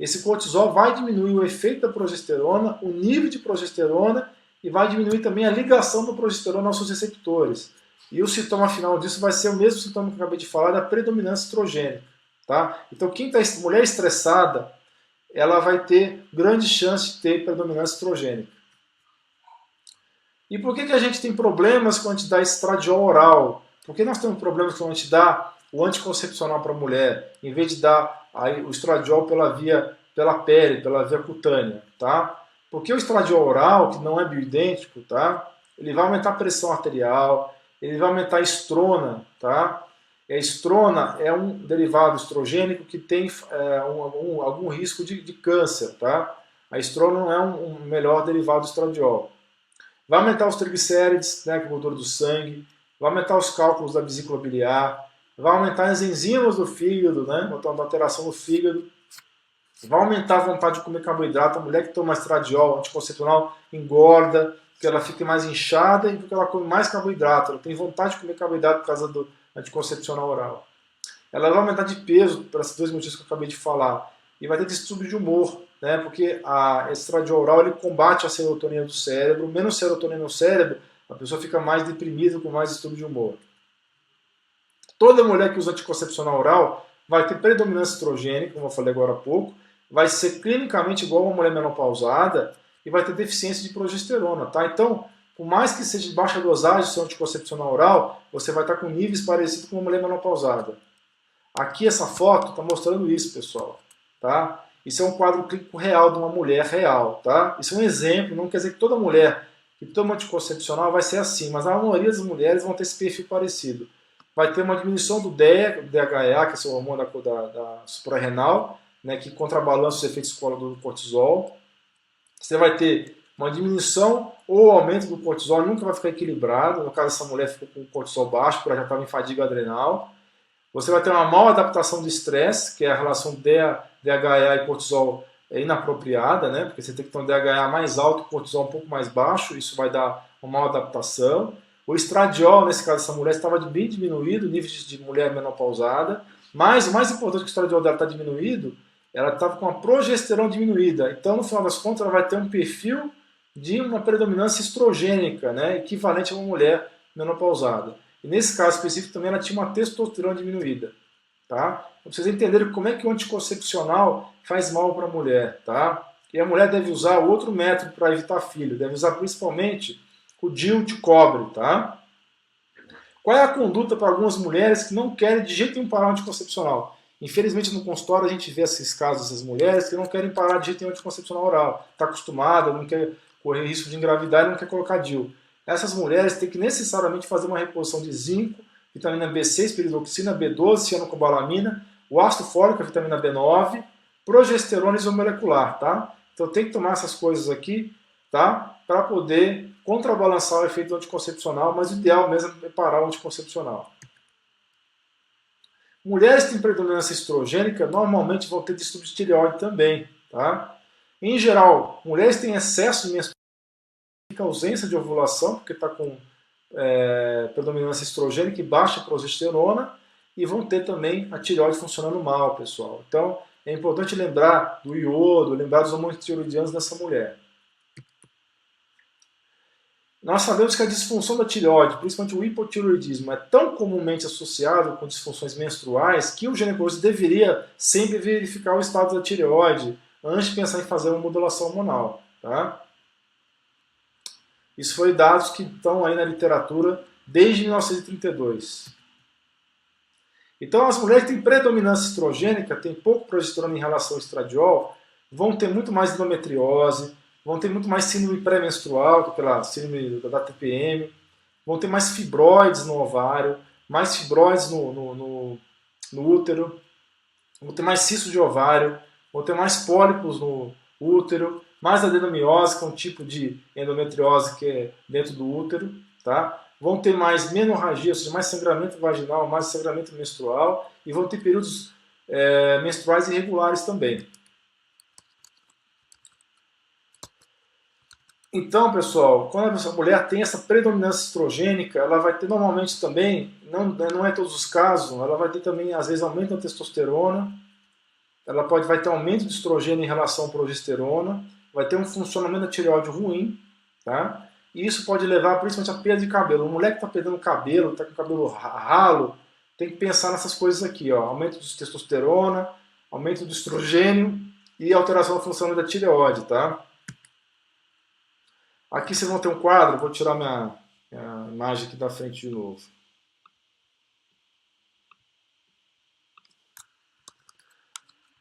esse cortisol vai diminuir o efeito da progesterona, o nível de progesterona, e vai diminuir também a ligação da progesterona aos seus receptores. E o sintoma final disso vai ser o mesmo sintoma que eu acabei de falar, da predominância estrogênica. Tá? Então, mulher estressada, ela vai ter grande chance de ter predominância estrogênica. E por que a gente tem problemas quando a gente dá estradiol oral? Por que nós temos problemas quando a gente dá o anticoncepcional para a mulher, em vez de dar o estradiol pela pele, pela via cutânea? Tá? Porque o estradiol oral, que não é bioidêntico, tá? Ele vai aumentar a pressão arterial, ele vai aumentar a estrona, tá? A estrona é um derivado estrogênico que tem algum risco de câncer, tá? A estrona não é um melhor derivado do estradiol. Vai aumentar os triglicérides, né, que é a gordura do sangue, vai aumentar os cálculos da vesícula biliar, vai aumentar as enzimas do fígado, né, botar uma alteração no fígado, vai aumentar a vontade de comer carboidrato. A mulher que toma estradiol anticoncepcional engorda, porque ela fica mais inchada e porque ela come mais carboidrato. Ela tem vontade de comer carboidrato por causa do anticoncepcional oral. Ela vai aumentar de peso, por esses dois motivos que eu acabei de falar. E vai ter distúrbio de humor, né? Porque a estradiol oral ele combate a serotonina do cérebro. Menos serotonina no cérebro, a pessoa fica mais deprimida, com mais distúrbio de humor. Toda mulher que usa anticoncepcional oral vai ter predominância estrogênica, como eu falei agora há pouco, vai ser clinicamente igual a uma mulher menopausada e vai ter deficiência de progesterona, tá? Então, por mais que seja de baixa dosagem o seu anticoncepcional oral, você vai estar com níveis parecidos com uma mulher menopausada. Aqui essa foto está mostrando isso, pessoal, tá? Isso é um quadro clínico real de uma mulher real, tá? Isso é um exemplo, não quer dizer que toda mulher que toma anticoncepcional vai ser assim, mas a maioria das mulheres vão ter esse perfil parecido. Vai ter uma diminuição do DHA, que é o hormônio da suprarrenal, né, que contrabalança os efeitos do cortisol. Você vai ter uma diminuição ou aumento do cortisol, nunca vai ficar equilibrado. No caso, essa mulher ficou com o cortisol baixo, porque ela já estava em fadiga adrenal. Você vai ter uma mal adaptação do estresse, que é a relação DHA e cortisol inapropriada, né? Porque você tem que ter um DHA mais alto e cortisol um pouco mais baixo, isso vai dar uma mal adaptação. O estradiol, nesse caso, essa mulher estava bem diminuído, nível de mulher menopausada, mas o mais importante que o estradiol dela está diminuído, ela estava com a progesterona diminuída. Então, no final das contas, ela vai ter um perfil de uma predominância estrogênica, né? Equivalente a uma mulher menopausada. E nesse caso específico também ela tinha uma testosterona diminuída, tá? Para vocês entenderem como é que o anticoncepcional faz mal para a mulher, tá? E a mulher deve usar outro método para evitar filho, deve usar principalmente o DIU de cobre, tá? Qual é a conduta para algumas mulheres que não querem de jeito nenhum parar o anticoncepcional? Infelizmente no consultório a gente vê esses casos dessas mulheres que não querem parar de jeito nenhum anticoncepcional oral. Está acostumada, não quer correr risco de engravidar e não quer colocar DIU. Essas mulheres têm que necessariamente fazer uma reposição de zinco, vitamina B6, piridoxina, B12, cianocobalamina, o ácido fólico, a vitamina B9, progesterona isomolecular, tá? Então tem que tomar essas coisas aqui, tá? Para poder contrabalançar o efeito do anticoncepcional, mas o ideal mesmo é parar o anticoncepcional. Mulheres que têm predominância estrogênica normalmente vão ter distúrbio de tireoide também, tá? Em geral, mulheres que têm excesso de menstruação, ausência de ovulação, porque está com predominância estrogênica e baixa progesterona, e vão ter também a tireoide funcionando mal, pessoal. Então, é importante lembrar do iodo, lembrar dos hormônios tiroidianos nessa mulher. Nós sabemos que a disfunção da tireoide, principalmente o hipotiroidismo, é tão comumente associado com disfunções menstruais que o ginecologista deveria sempre verificar o estado da tireoide antes de pensar em fazer uma modulação hormonal, tá? Isso foi dados que estão aí na literatura desde 1932. Então, as mulheres que têm predominância estrogênica, têm pouco progesterona em relação ao estradiol, vão ter muito mais endometriose, vão ter muito mais síndrome pré-menstrual, que é aquela síndrome da TPM, vão ter mais fibroides no ovário, mais fibroides no útero, vão ter mais cisto de ovário, vão ter mais pólipos no útero, mais adenomiose, que é um tipo de endometriose que é dentro do útero, tá? Vão ter mais menorragia, ou seja, mais sangramento vaginal, mais sangramento menstrual, e vão ter períodos menstruais irregulares também. Então, pessoal, quando a mulher tem essa predominância estrogênica, ela vai ter normalmente também, não é todos os casos, ela vai ter também, às vezes, aumento da testosterona, ela vai ter aumento de estrogênio em relação à progesterona, vai ter um funcionamento da tireoide ruim, tá? E isso pode levar principalmente a perda de cabelo. Uma mulher que está perdendo cabelo, está com cabelo ralo, tem que pensar nessas coisas aqui, ó, aumento de testosterona, aumento do estrogênio e alteração da função da tireoide, tá? Aqui vocês vão ter um quadro, vou tirar minha imagem aqui da frente de novo.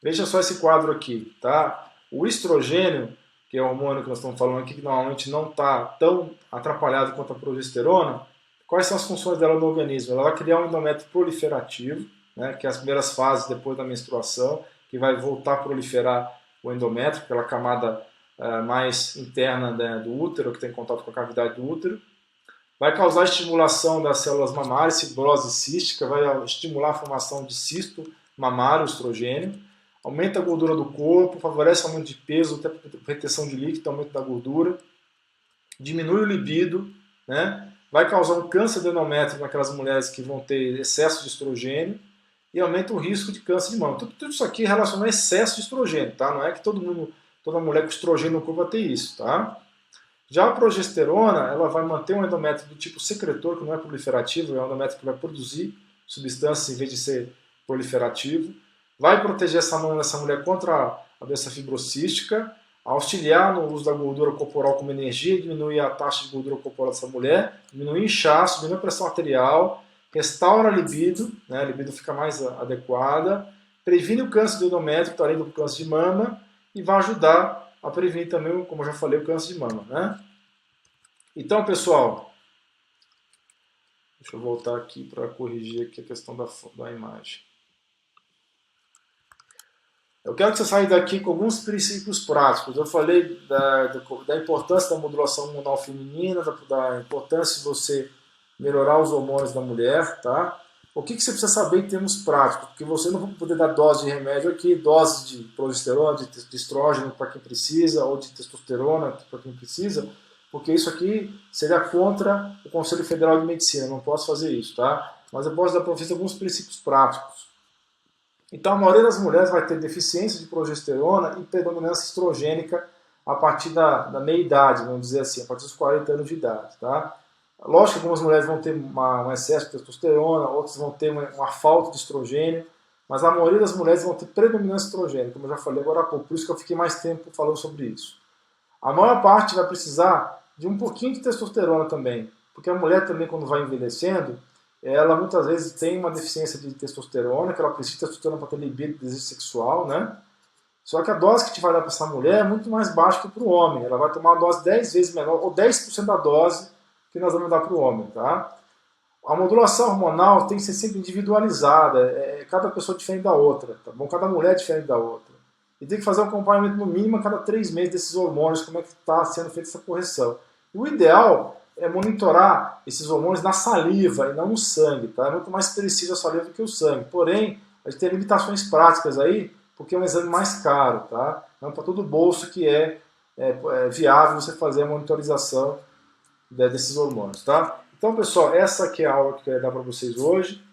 Veja só esse quadro aqui, tá? O estrogênio, que é o hormônio que nós estamos falando aqui, que normalmente não está tão atrapalhado quanto a progesterona, quais são as funções dela no organismo? Ela vai criar um endométrio proliferativo, né, que é as primeiras fases depois da menstruação, que vai voltar a proliferar o endométrio, aquela camada mais interna, né, do útero, que tem contato com a cavidade do útero. Vai causar estimulação das células mamárias, fibrose cística, vai estimular a formação de cisto mamário, estrogênio. Aumenta a gordura do corpo, favorece o aumento de peso, retenção de líquido, aumento da gordura. Diminui o libido, né? Vai causar um câncer do endométrio naquelas mulheres que vão ter excesso de estrogênio e aumenta o risco de câncer de mama. Tudo isso aqui relaciona a excesso de estrogênio, tá? Não é que toda mulher com estrogênio no corpo vai ter isso, tá? Já a progesterona, ela vai manter um endométrio do tipo secretor, que não é proliferativo, é um endométrio que vai produzir substâncias em vez de ser proliferativo. Vai proteger essa mama dessa mulher contra a doença fibrocística, auxiliar no uso da gordura corporal como energia, diminuir a taxa de gordura corporal dessa mulher, diminuir o inchaço, diminuir a pressão arterial, restaura a libido, né, a libido fica mais adequada, previne o câncer do endométrio, que está além do câncer de mama, e vai ajudar a prevenir também, como eu já falei, o câncer de mama, né? Então, pessoal, deixa eu voltar aqui para corrigir aqui a questão da imagem. Eu quero que você saia daqui com alguns princípios práticos. Eu falei da importância da modulação hormonal feminina, da importância de você melhorar os hormônios da mulher, tá? O que você precisa saber em termos práticos? Porque você não vai poder dar dose de remédio aqui, dose de progesterona, de estrógeno para quem precisa, ou de testosterona para quem precisa, porque isso aqui seria contra o Conselho Federal de Medicina, eu não posso fazer isso, tá? Mas eu posso dar para vocês alguns princípios práticos. Então, a maioria das mulheres vai ter deficiência de progesterona e predominância estrogênica a partir da meia-idade, vamos dizer assim, a partir dos 40 anos de idade, tá? Lógico que algumas mulheres vão ter um excesso de testosterona, outras vão ter uma falta de estrogênio, mas a maioria das mulheres vão ter predominância estrogênica, como eu já falei agora há pouco, por isso que eu fiquei mais tempo falando sobre isso. A maior parte vai precisar de um pouquinho de testosterona também, porque a mulher também, quando vai envelhecendo, ela muitas vezes tem uma deficiência de testosterona, que ela precisa de testosterona para ter libido, desejo sexual, né? Só que a dose que a gente vai dar para essa mulher é muito mais baixa que para o homem. Ela vai tomar uma dose 10 vezes menor, ou 10% da dose que nós vamos dar para o homem, tá? A modulação hormonal tem que ser sempre individualizada, cada pessoa é diferente da outra, tá bom? Cada mulher é diferente da outra. E tem que fazer um acompanhamento no mínimo a cada 3 meses desses hormônios, como é que está sendo feita essa correção. E o ideal é monitorar esses hormônios na saliva e não no sangue, tá? É muito mais preciso a saliva do que o sangue. Porém, a gente tem limitações práticas aí, porque é um exame mais caro, tá? Não para todo bolso que é viável você fazer a monitorização desses hormônios, tá? Então, pessoal, essa aqui é a aula que eu queria dar para vocês hoje.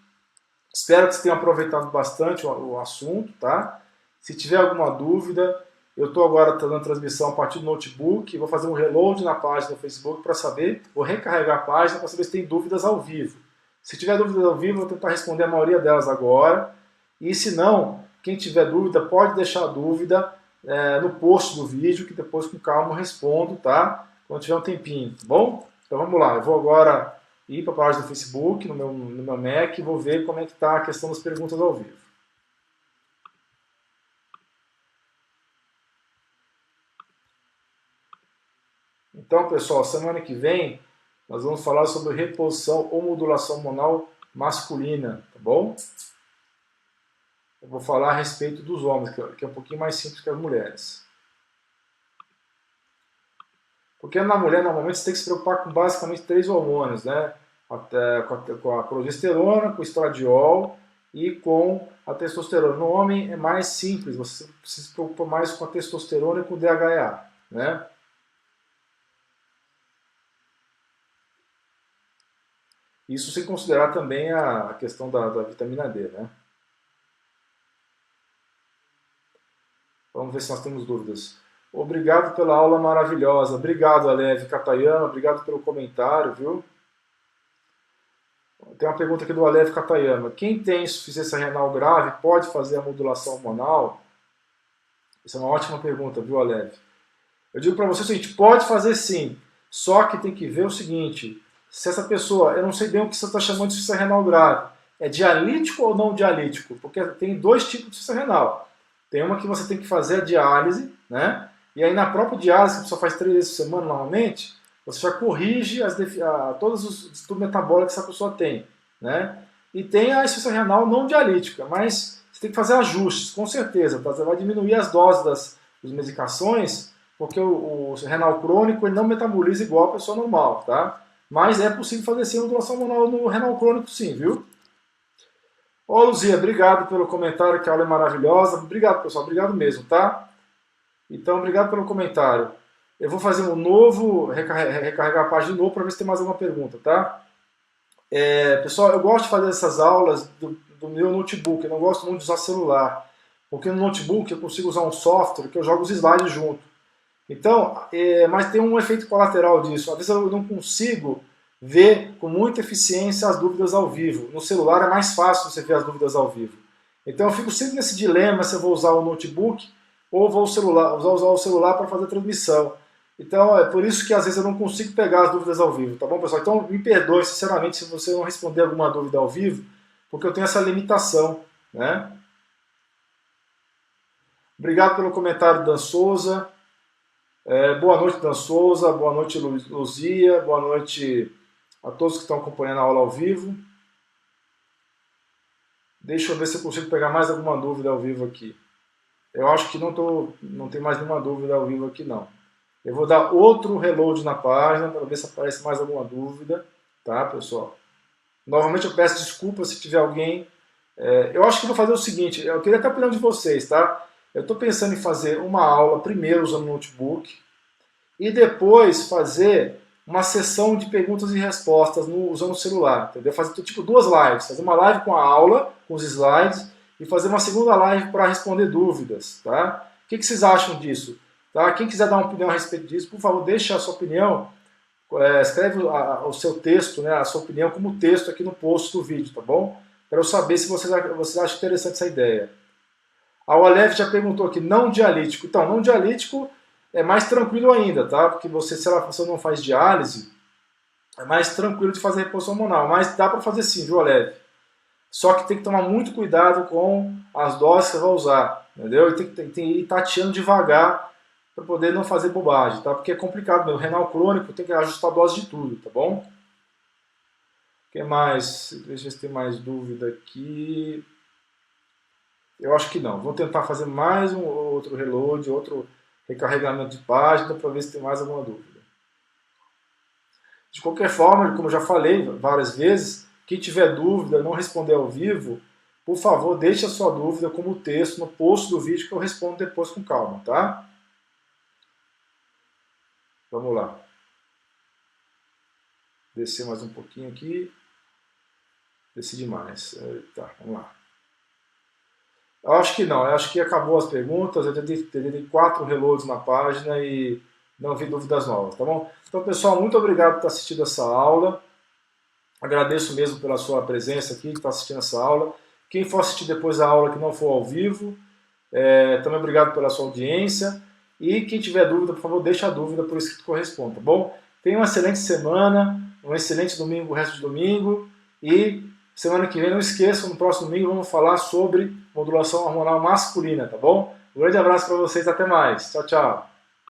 Espero que vocês tenham aproveitado bastante o assunto, tá? Se tiver alguma dúvida, eu estou agora dando transmissão a partir do notebook, vou fazer um reload na página do Facebook para saber, vou recarregar a página para saber se tem dúvidas ao vivo. Se tiver dúvidas ao vivo, eu vou tentar responder a maioria delas agora. E se não, quem tiver dúvida, pode deixar a dúvida no post do vídeo, que depois com calma eu respondo, tá? Quando tiver um tempinho, tá bom? Então vamos lá, eu vou agora ir para a página do Facebook, no meu Mac, e vou ver como é que está a questão das perguntas ao vivo. Então, pessoal, semana que vem nós vamos falar sobre reposição ou modulação hormonal masculina, tá bom? Eu vou falar a respeito dos homens, que é um pouquinho mais simples que as mulheres. Porque na mulher, normalmente, você tem que se preocupar com basicamente 3 hormônios, né? Com a progesterona, com o estradiol e com a testosterona. No homem é mais simples, você se preocupa mais com a testosterona e com o DHEA, né? Isso sem considerar também a questão da vitamina D, né? Vamos ver se nós temos dúvidas. Obrigado pela aula maravilhosa. Obrigado, Alev Katayama. Obrigado pelo comentário, viu? Tem uma pergunta aqui do Alev Katayama. Quem tem insuficiência renal grave pode fazer a modulação hormonal? Essa é uma ótima pergunta, viu, Alev? Eu digo para você o seguinte, pode fazer sim, só que tem que ver o seguinte, se essa pessoa, eu não sei bem o que você está chamando de insuficiência renal grave, é dialítico ou não dialítico? Porque tem dois tipos de insuficiência renal. Tem uma que você tem que fazer a diálise, né? E aí na própria diálise, que a pessoa faz 3 vezes por semana normalmente, você já corrige todos os distúrbios metabólicos que essa pessoa tem, né? E tem a insuficiência renal não dialítica, mas você tem que fazer ajustes, com certeza, tá? Você vai diminuir as doses das medicações, porque o renal crônico ele não metaboliza igual a pessoa normal, tá? Mas é possível fazer sim modulação hormonal no renal crônico sim, viu? Ô Luzia, obrigado pelo comentário, que a aula é maravilhosa. Obrigado, pessoal, obrigado mesmo, tá? Então, obrigado pelo comentário. Eu vou fazer um novo, recarregar a página de novo para ver se tem mais alguma pergunta, tá? Pessoal, eu gosto de fazer essas aulas do meu notebook, eu não gosto muito de usar celular, porque no notebook eu consigo usar um software que eu jogo os slides junto. Então, mas tem um efeito colateral disso. Às vezes eu não consigo ver com muita eficiência as dúvidas ao vivo. No celular é mais fácil você ver as dúvidas ao vivo. Então eu fico sempre nesse dilema se eu vou usar o notebook ou vou usar o celular para fazer a transmissão. Então é por isso que às vezes eu não consigo pegar as dúvidas ao vivo, tá bom, pessoal? Então me perdoe sinceramente se você não responder alguma dúvida ao vivo, porque eu tenho essa limitação, né? Obrigado pelo comentário, Dan Souza. Boa noite, Dan Souza. Boa noite, Luzia. Boa noite a todos que estão acompanhando a aula ao vivo. Deixa eu ver se eu consigo pegar mais alguma dúvida ao vivo aqui. Eu acho que não tem mais nenhuma dúvida ao vivo aqui, não. Eu vou dar outro reload na página para ver se aparece mais alguma dúvida, tá, pessoal? Novamente eu peço desculpas se tiver alguém. Eu acho que vou fazer o seguinte, eu queria até a opinião de vocês, tá? Eu estou pensando em fazer uma aula primeiro usando o notebook e depois fazer uma sessão de perguntas e respostas usando o celular, entendeu? Fazer tipo 2 lives, fazer uma live com a aula, com os slides, e fazer uma segunda live para responder dúvidas, tá? O que vocês acham disso? Tá? Quem quiser dar uma opinião a respeito disso, por favor, deixe a sua opinião, escreve o seu texto, né, a sua opinião como texto aqui no post do vídeo, tá bom? Para eu saber se vocês acham interessante essa ideia. A Olev já perguntou aqui, não dialítico. Então, não dialítico é mais tranquilo ainda, tá? Porque se a pessoa não faz diálise, é mais tranquilo de fazer reposição hormonal. Mas dá para fazer sim, viu, Olev? Só que tem que tomar muito cuidado com as doses que você vai usar, entendeu? E tem que ir tateando devagar para poder não fazer bobagem, tá? Porque é complicado mesmo. Renal crônico tem que ajustar a dose de tudo, tá bom? O que mais? Deixa eu ver se tem mais dúvida aqui. Eu acho que não. Vou tentar fazer mais um outro reload, outro recarregamento de página para ver se tem mais alguma dúvida. De qualquer forma, como eu já falei várias vezes, quem tiver dúvida, não responder ao vivo, por favor, deixe a sua dúvida como texto no post do vídeo que eu respondo depois com calma, tá? Vamos lá. Descer mais um pouquinho aqui. Desci demais. Tá, vamos lá. Eu acho que não, eu acho que acabou as perguntas, eu dei 4 reloads na página e não vi dúvidas novas, tá bom? Então, pessoal, muito obrigado por ter assistido essa aula. Agradeço mesmo pela sua presença aqui, que está assistindo essa aula. Quem for assistir depois da aula que não for ao vivo, também obrigado pela sua audiência. E quem tiver dúvida, por favor, deixa a dúvida por escrito que eu respondo, tá bom? Tenha uma excelente semana, um excelente domingo, o resto de domingo. E semana que vem, não esqueçam, no próximo domingo vamos falar sobre modulação hormonal masculina, tá bom? Um grande abraço para vocês, até mais. Tchau, tchau.